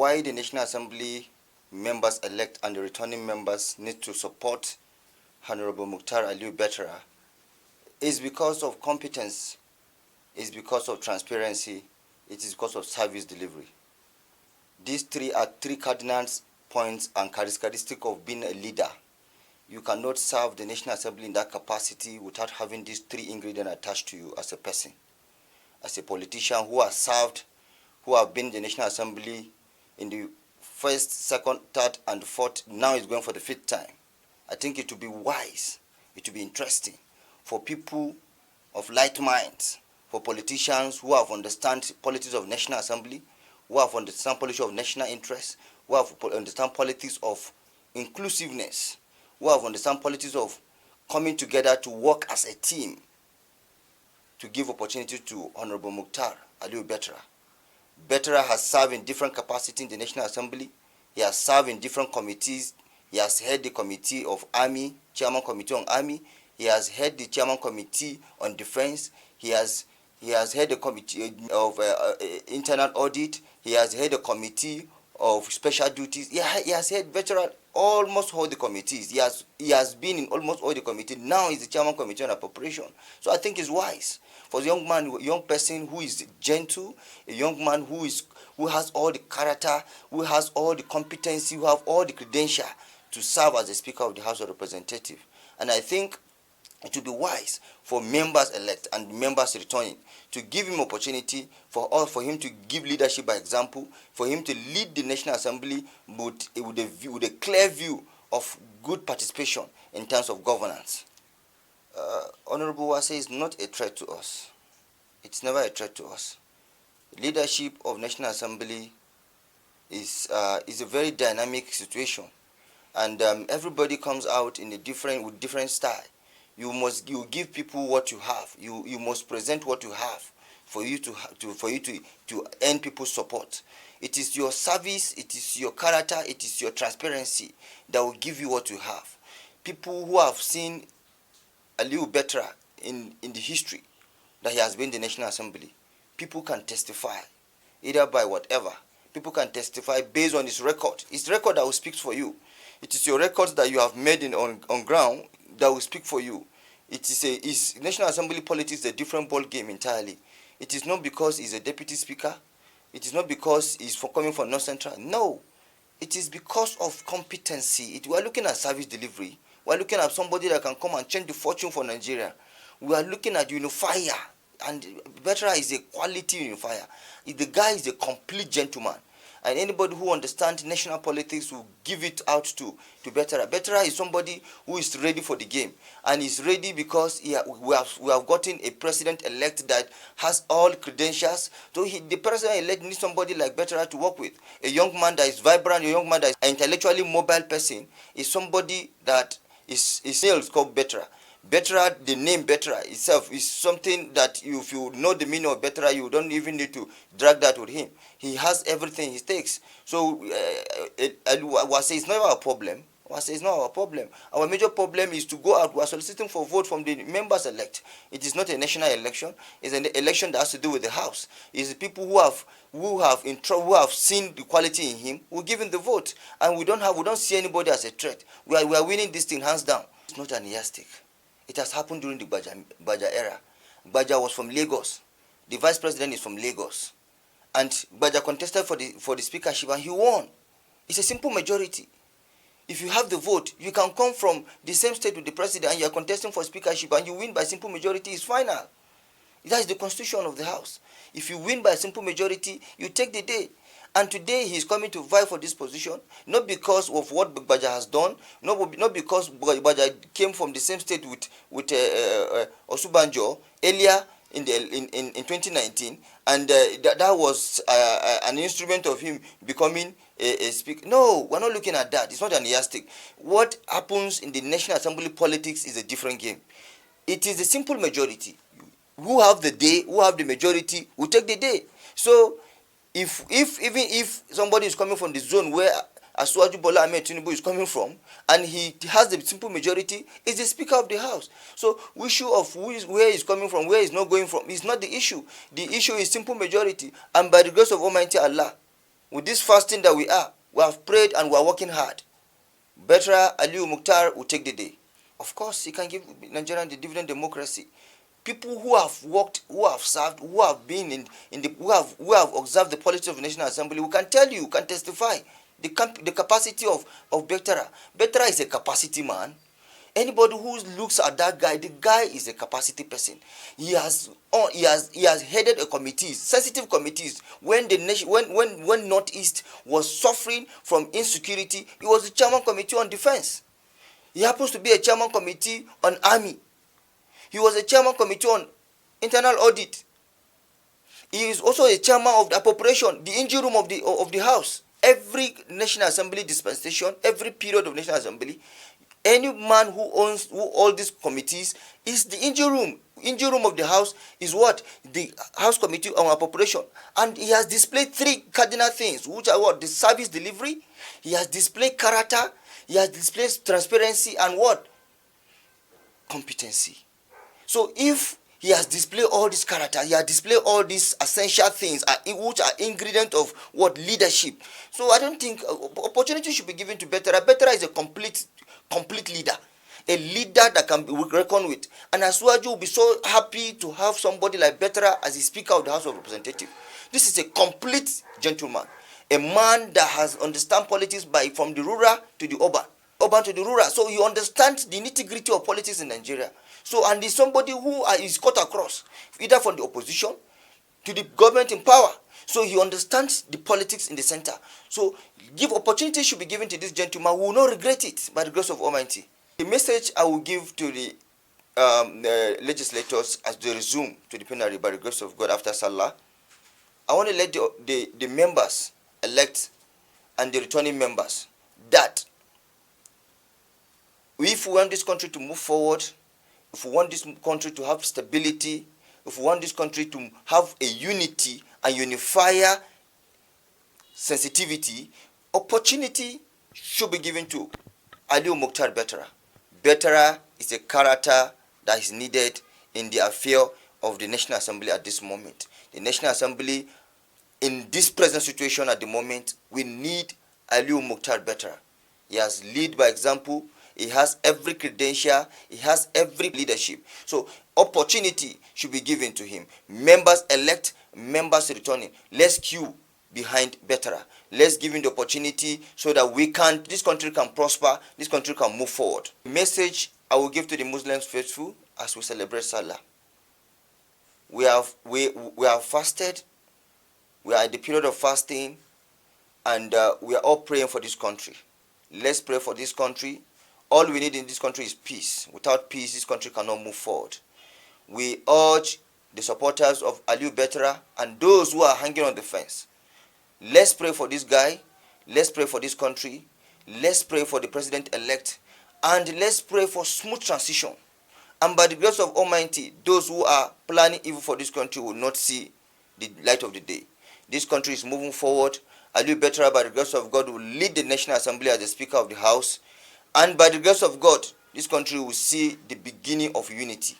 why the National Assembly members-elect and the returning members need to support Honorable Muktar Betara is because of competence, is because of transparency, it is because of service delivery. These three are three cardinal points and characteristics of being a leader. You cannot serve the National Assembly in that capacity without having these three ingredients attached to you as a person. As a politician who has served, who have been in the National Assembly in the first, second, third, and fourth, now is going for the fifth time. I think it would be wise, it would be interesting for people of light minds, for politicians who have understand politics of National Assembly, who have understand politics of national interest, who have understand politics of inclusiveness, who have understand politics of coming together to work as a team to give opportunity to Honorable Muktar Betara. Betara has served in different capacities in the National Assembly. He has served in different committees. He has head the Committee of Army, Chairman Committee on Army. He has head the Chairman Committee on Defense. He has head the Committee of Internal Audit. He has head the Committee of Special Duties. He has head veteran almost all the committees. He has been in almost all the committees. Now he's the Chairman Committee on Appropriation. So I think it's wise for the young person who is gentle, a young man who has all the character, who has all the competency, who have all the credential to serve as the Speaker of the House of Representatives. And I think it would be wise for members-elect and members returning to give him opportunity for him to give leadership by example, for him to lead the National Assembly with a clear view of good participation in terms of governance. Honorable Wase is not a threat to us. It's never a threat to us. Leadership of National Assembly is a very dynamic situation, and everybody comes out in with different style. You give people what you have. You must present what you have for you to earn people's support. It is your service, it is your character, it is your transparency that will give you what you have. People who have seen Betara in the history that he has been in the National Assembly, people can testify, either by whatever. People can testify based on his record. His record that will speak for you. It is your records that you have made on ground that will speak for you. It's National Assembly politics is a different ball game entirely. It is not because he's a deputy speaker. It is not because he's coming from North Central. No, it is because of competency. We are looking at service delivery. We are looking at somebody that can come and change the fortune for Nigeria. We are looking at unifier, and Betara is a quality unifier. The guy is a complete gentleman. And anybody who understands national politics will give it out to Betara. Betara is somebody who is ready for the game. And is ready because we have gotten a president-elect that has all credentials. So the president-elect needs somebody like Betara to work with. A young man that is vibrant, a young man that is an intellectually mobile person, is somebody that is called Betara. Betara, the name Betara itself is something that if you know the meaning of Betara, you don't even need to drag that with him. He has everything he takes. So Wase is not our problem. Wase is not our problem. Our major problem is to go out. We are soliciting for vote from the members-elect. It is not a national election. It's an election that has to do with the House. It's the people who have seen the quality in him who give him the vote, and we don't see anybody as a threat. We are winning this thing hands down. It's not an yardstick. It has happened during the Baja era. Baja was from Lagos. The vice president is from Lagos. And Baja contested for the speakership and he won. It's a simple majority. If you have the vote, you can come from the same state with the president and you are contesting for speakership and you win by simple majority, it's final. That is the constitution of the House. If you win by simple majority, you take the day. And today he is coming to vie for this position, not because of what Baja has done, not because Baja came from the same state with Osubanjo earlier in 2019, and that was an instrument of him becoming a speaker. No, we're not looking at that. It's not an yardstick. What happens in the National Assembly politics is a different game. It is a simple majority. Who have the majority, will take the day. So even if somebody is coming from the zone where Asuwaju Bola Ahmed Tinubu is coming from, and he has the simple majority, is the Speaker of the House. So issue of where he's coming from, where he's not going from, is not the issue. The issue is simple majority, and by the grace of Almighty Allah, With this fasting that we have prayed and we are working hard. Betara Aliyu Muktar will take the day. Of course, he can give Nigeria the dividend democracy. People who have worked, who have served, who have been in the who have observed the politics of the National Assembly, we can tell you, can testify the capacity of Betara. Betara is a capacity man. Anybody who looks at that guy, the guy is a capacity person. He has headed a committees, sensitive committees. When the nation, when Northeast was suffering from insecurity, he was the chairman committee on defense. He happens to be a chairman committee on army. He was a chairman committee on internal audit. He is also a chairman of the appropriation, the engine room of the house. Every National Assembly dispensation, every period of National Assembly, any man who owns all these committees is the engine room. Engine room of the house is what? The House Committee on Appropriation. And he has displayed three cardinal things, which are what? The service delivery, he has displayed character, he has displayed transparency, and what? Competency. So if he has displayed all this character, he has displayed all these essential things, which are ingredient of what? Leadership. So I don't think opportunity should be given to Betara. Betara is a complete leader, a leader that can be reckoned with. And Asuwaju will be so happy to have somebody like Betara as the Speaker of the House of Representatives. This is a complete gentleman, a man that has understand politics from the rural to the urban to the rural. So he understands the nitty-gritty of politics in Nigeria. So, and he's somebody who is cut across, either from the opposition to the government in power. So he understands the politics in the center. So give opportunity should be given to this gentleman. We will not regret it by the grace of Almighty. The message I will give to the legislators as they resume to the plenary by the grace of God after Salah, I want to let the members elect and the returning members that if we want this country to move forward, if we want this country to have stability, if we want this country to have a unity and unifier sensitivity, opportunity should be given to Aliyu Muktar Betara. Betara is a character that is needed in the affair of the National Assembly at this moment. The National Assembly, in this present situation at the moment, we need Aliyu Muktar Betara. He has led by example. He has every credential. He has every leadership. So opportunity should be given to him. Members elect, members returning. Let's queue behind Betara. Let's give him the opportunity so that this country can prosper, this country can move forward. The message I will give to the Muslims faithful as we celebrate Salah. We have fasted. We are at the period of fasting, and we are all praying for this country. Let's pray for this country. All we need in this country is peace. Without peace, this country cannot move forward. We urge the supporters of Aliyu Betara and those who are hanging on the fence. Let's pray for this guy. Let's pray for this country. Let's pray for the president-elect. And let's pray for smooth transition. And by the grace of Almighty, those who are planning evil for this country will not see the light of the day. This country is moving forward. Aliyu Betara, by the grace of God, will lead the National Assembly as the Speaker of the House. And by the grace of God, this country will see the beginning of unity.